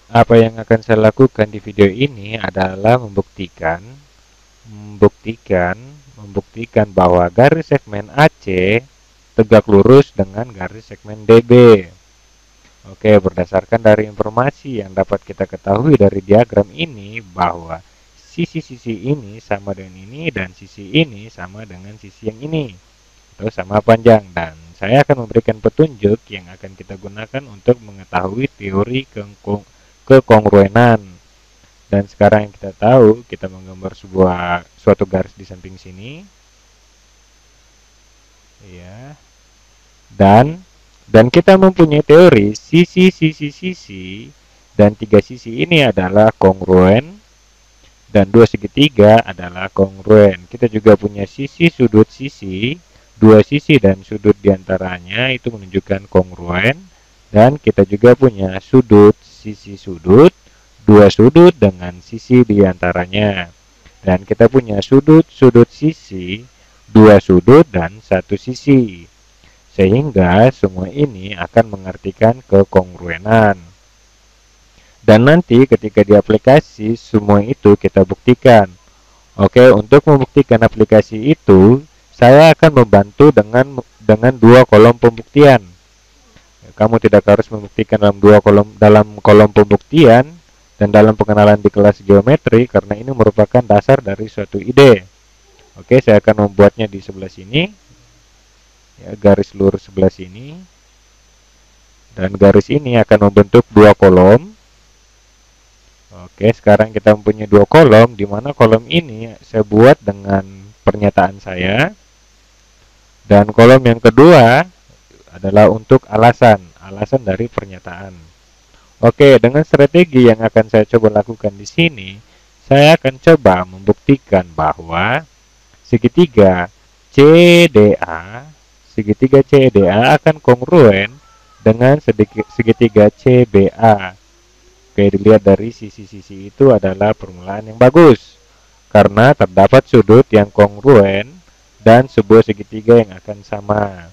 Apa yang akan saya lakukan di video ini adalah membuktikan bahwa garis segmen AC tegak lurus dengan garis segmen DB. Oke, berdasarkan dari informasi yang dapat kita ketahui dari diagram ini bahwa sisi-sisi ini sama dengan ini dan sisi ini sama dengan sisi yang ini. Itu sama panjang, dan saya akan memberikan petunjuk yang akan kita gunakan untuk mengetahui teori kekongruenan. Dan sekarang yang kita tahu, kita menggambar suatu garis di samping sini. Ya. Dan kita mempunyai teori sisi dan tiga sisi ini adalah kongruen dan dua segitiga adalah kongruen. Kita juga punya sudut sisi, dua sisi dan sudut diantaranya itu menunjukkan kongruen. Dan kita juga punya sudut, dua sudut dengan sisi diantaranya. Dan kita punya sudut sisi, dua sudut dan satu sisi. Sehingga semua ini akan mengartikan kekongruenan. Dan nanti ketika di aplikasi semua itu kita buktikan. Oke, untuk membuktikan aplikasi itu, saya akan membantu dengan dua kolom pembuktian. Kamu tidak harus membuktikan dalam kolom pembuktian dan dalam pengenalan di kelas geometri karena ini merupakan dasar dari suatu ide. Oke, saya akan membuatnya di sebelah sini. Ya, garis lurus sebelah sini. Dan garis ini akan membentuk dua kolom. Oke, sekarang kita mempunyai dua kolom, di mana kolom ini saya buat dengan pernyataan saya. Dan kolom yang kedua adalah untuk alasan dari pernyataan. Oke, dengan strategi yang akan saya coba lakukan di sini, saya akan coba membuktikan bahwa segitiga CDA akan kongruen dengan segitiga CBA. Oke, dilihat dari sisi-sisi itu adalah permulaan yang bagus karena terdapat sudut yang kongruen dan sebuah segitiga yang akan sama.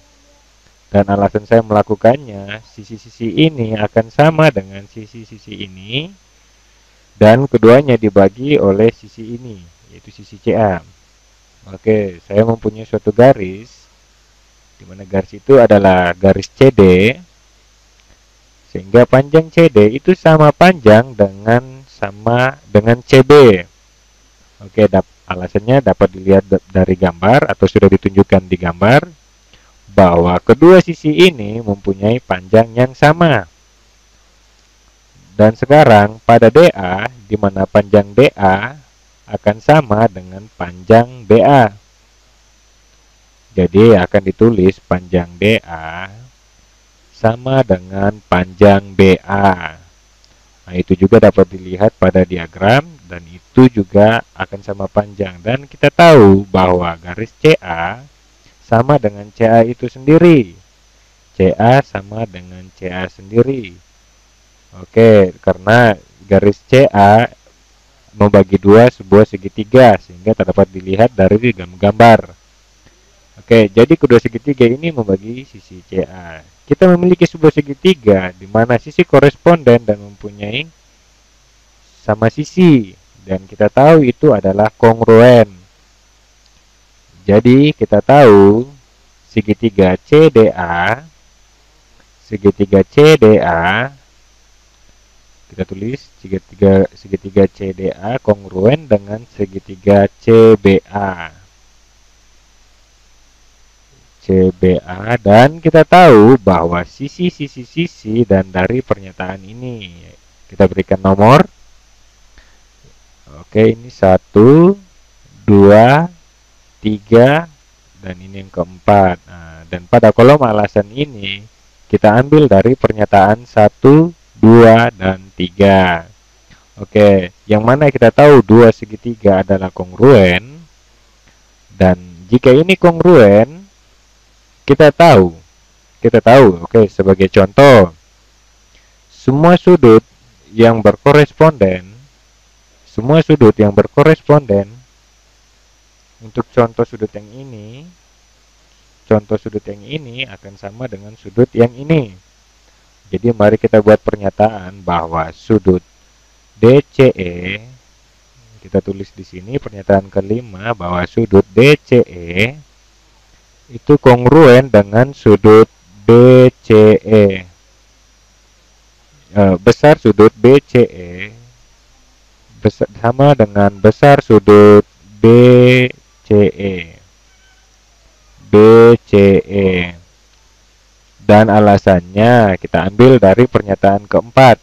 Dan alasan saya melakukannya, sisi-sisi ini akan sama dengan sisi-sisi ini dan keduanya dibagi oleh sisi ini, yaitu sisi CA. Oke, saya mempunyai suatu garis di mana garis itu adalah garis CD, sehingga panjang CD itu sama panjang dengan CB. Oke, alasannya dapat dilihat dari gambar atau sudah ditunjukkan di gambar bahwa kedua sisi ini mempunyai panjang yang sama. Dan sekarang pada DA, di mana panjang DA akan sama dengan panjang BA. Jadi akan ditulis panjang DA sama dengan panjang BA. Nah, itu juga dapat dilihat pada diagram dan itu juga akan sama panjang. Dan kita tahu bahwa garis CA sama dengan CA itu sendiri. CA sama dengan CA sendiri. Oke, karena garis CA membagi dua sebuah segitiga sehingga terdapat dilihat dari gambar. Oke, jadi kedua segitiga ini membagi sisi CA. Kita memiliki sebuah segitiga di mana sisi koresponden dan mempunyai sama sisi, dan kita tahu itu adalah kongruen. Jadi kita tahu segitiga CDA kita tulis segitiga CDA kongruen dengan segitiga CBA. Dan kita tahu bahwa sisi dan dari pernyataan ini kita berikan nomor. Oke, ini 1, 2, 3, dan ini yang keempat. Nah, dan pada kolom alasan ini kita ambil dari pernyataan 1, 2, dan 3. Oke, yang mana kita tahu dua segitiga adalah kongruen. Dan jika ini kongruen, kita tahu. Oke, sebagai contoh, semua sudut yang berkoresponden untuk contoh sudut yang ini akan sama dengan sudut yang ini. Jadi mari kita buat pernyataan bahwa sudut DCE, kita tulis di sini pernyataan kelima bahwa sudut DCE itu kongruen dengan sudut BCE. Besar sudut BCE sama dengan besar sudut BCE. Dan alasannya kita ambil dari pernyataan keempat.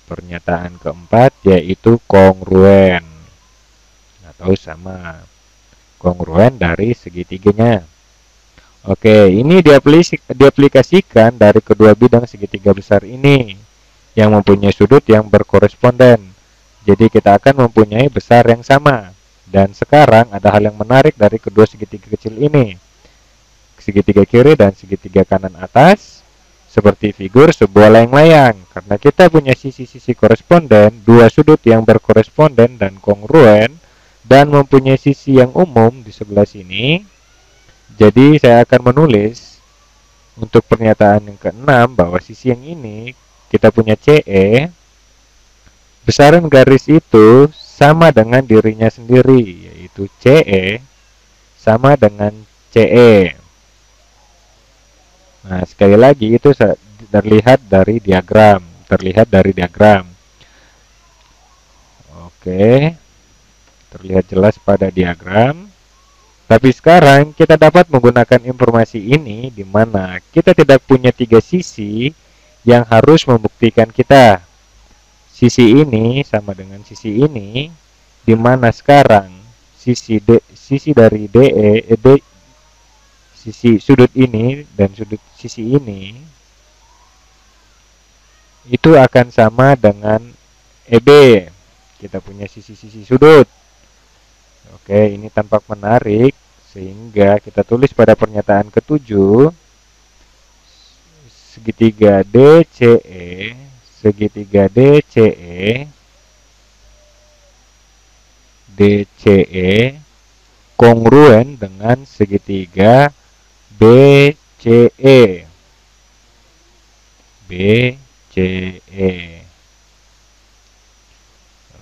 Pernyataan keempat yaitu kongruen atau sama. Kongruen dari segitiganya. Oke, ini diaplikasikan dari kedua bidang segitiga besar ini yang mempunyai sudut yang berkoresponden. Jadi kita akan mempunyai besar yang sama. Dan sekarang ada hal yang menarik dari kedua segitiga kecil ini. Segitiga kiri dan segitiga kanan atas seperti figur sebuah layang-layang. Karena kita punya sisi-sisi koresponden, dua sudut yang berkoresponden dan kongruen, dan mempunyai sisi yang umum di sebelah sini. Jadi saya akan menulis untuk pernyataan yang keenam bahwa sisi yang ini kita punya CE, besaran garis itu sama dengan dirinya sendiri, yaitu CE sama dengan CE. Nah, sekali lagi itu terlihat dari diagram, Oke, terlihat jelas pada diagram. Tapi sekarang kita dapat menggunakan informasi ini di mana kita tidak punya tiga sisi yang harus membuktikan kita. Sisi ini sama dengan sisi ini, di mana sekarang sisi dari sisi sudut ini dan sudut sisi ini itu akan sama dengan EB. Kita punya sisi-sisi sudut. Oke, ini tampak menarik sehingga kita tulis pada pernyataan ketujuh segitiga DCE kongruen dengan segitiga BCE.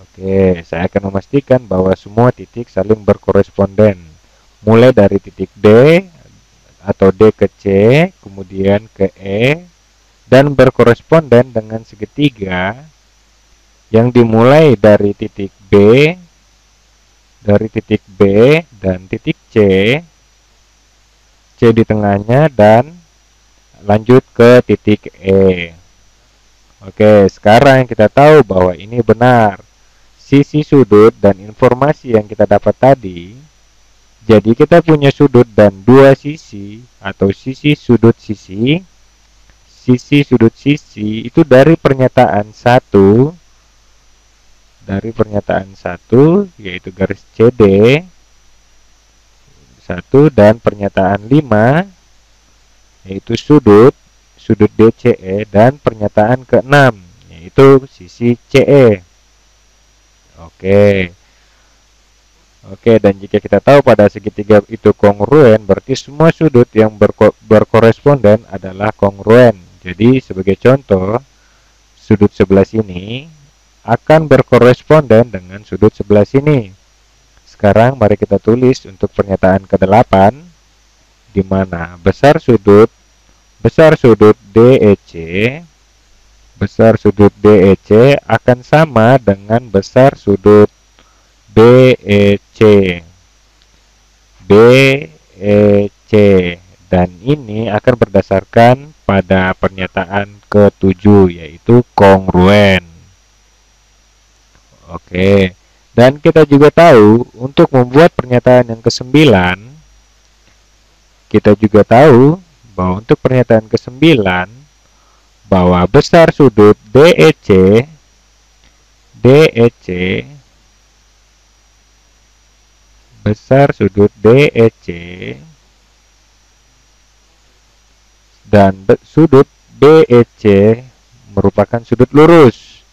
Oke, saya akan memastikan bahwa semua titik saling berkoresponden. Mulai dari titik D atau D ke C, kemudian ke E, dan berkoresponden dengan segitiga yang dimulai dari titik B, dan titik C di tengahnya, dan lanjut ke titik E. Oke, sekarang kita tahu bahwa ini benar. Sisi sudut dan informasi yang kita dapat tadi, jadi kita punya sudut dan dua sisi atau sisi sudut sisi itu dari pernyataan 1 yaitu garis CD 1, dan pernyataan 5 yaitu sudut DCE, dan pernyataan ke-6 yaitu sisi CE. Oke, dan jika kita tahu pada segitiga itu kongruen, berarti semua sudut yang berkoresponden adalah kongruen. Jadi sebagai contoh, sudut sebelah sini akan berkoresponden dengan sudut sebelah sini. Sekarang mari kita tulis untuk pernyataan ke-8, di mana besar sudut DEC akan sama dengan besar sudut BEC. Dan ini akan berdasarkan pada pernyataan ke-7 yaitu kongruen. Oke, dan kita juga tahu untuk membuat pernyataan yang ke-9, kita juga tahu bahwa untuk pernyataan ke-9 bahwa besar sudut DEC dan sudut BEC merupakan sudut lurus.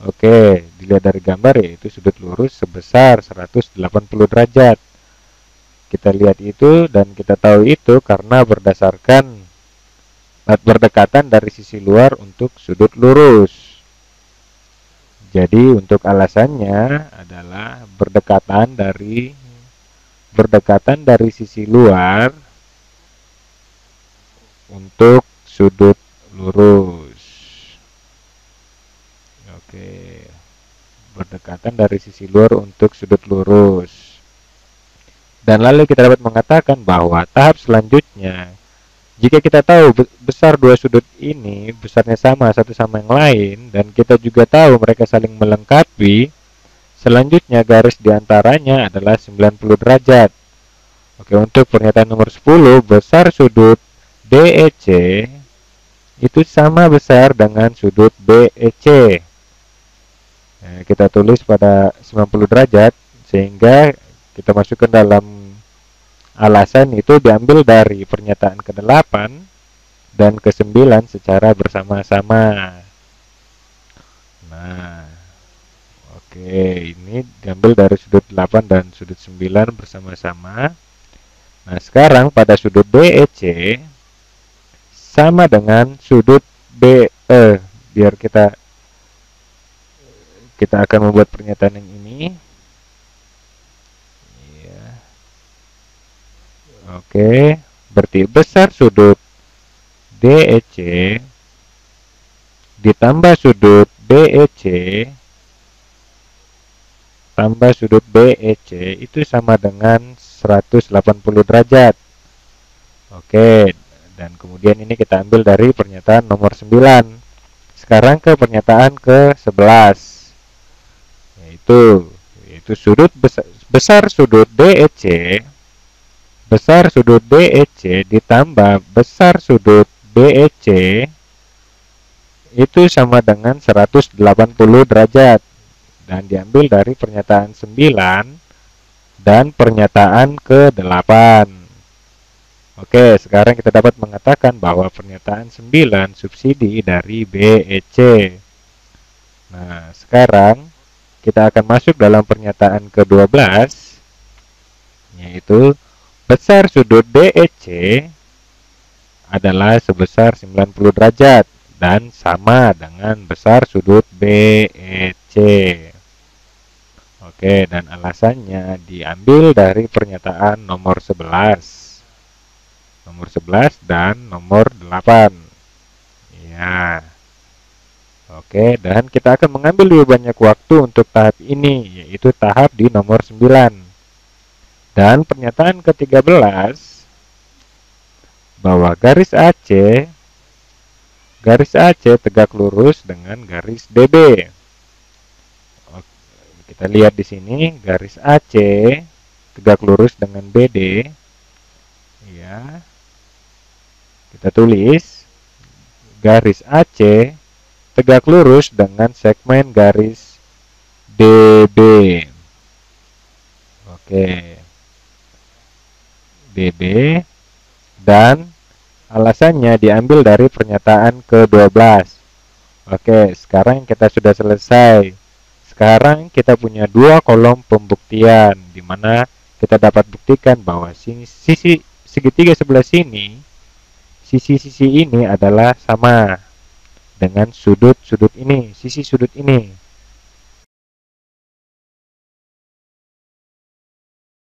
Oke, dilihat dari gambar yaitu sudut lurus sebesar 180 derajat. Kita lihat itu dan kita tahu itu karena berdasarkan berdekatan dari sisi luar untuk sudut lurus. Jadi untuk alasannya adalah berdekatan dari sisi luar untuk sudut lurus. Oke. Berdekatan dari sisi luar untuk sudut lurus. Dan lalu kita dapat mengatakan bahwa tahap selanjutnya, jika kita tahu besar dua sudut ini besarnya sama satu sama yang lain, dan kita juga tahu mereka saling melengkapi, selanjutnya garis diantaranya adalah 90 derajat. Oke, untuk pernyataan nomor 10, besar sudut DEC itu sama besar dengan sudut BEC. Nah, kita tulis pada 90 derajat, sehingga kita masukkan dalam alasan itu diambil dari pernyataan ke-8 dan ke-9 secara bersama-sama. Nah, oke, ini diambil dari sudut 8 dan sudut 9 bersama-sama. Nah, sekarang pada sudut DEC sama dengan sudut BE. Biar kita akan membuat pernyataan yang ini. Ya. Oke, berarti besar sudut DEC ditambah sudut BEC tambah sudut BEC itu sama dengan 180 derajat. Oke, dan kemudian ini kita ambil dari pernyataan nomor 9. Sekarang ke pernyataan ke-11. Yaitu sudut besar sudut DEC ditambah besar sudut BEC itu sama dengan 180 derajat, dan diambil dari pernyataan 9 dan pernyataan ke-8. Oke, sekarang kita dapat mengatakan bahwa pernyataan 9 subsidi dari BEC. Nah, sekarang kita akan masuk dalam pernyataan ke-12, yaitu besar sudut DEC adalah sebesar 90 derajat dan sama dengan besar sudut BEC. Oke, dan alasannya diambil dari pernyataan nomor 11. Nomor 11 dan nomor 8. Ya. Oke, dan kita akan mengambil lebih banyak waktu untuk tahap ini, yaitu tahap di nomor 9. Dan pernyataan ke-13 bahwa garis AC tegak lurus dengan garis DB. Kita lihat di sini garis AC tegak lurus dengan BD. Ya. Kita tulis garis AC tegak lurus dengan segmen garis DB. Oke. DB, dan alasannya diambil dari pernyataan ke-12. Oke, sekarang kita sudah selesai. Sekarang kita punya dua kolom pembuktian, di mana kita dapat buktikan bahwa sisi segitiga sebelah sini, sisi-sisi ini adalah sama dengan sudut-sudut ini, sisi sudut ini.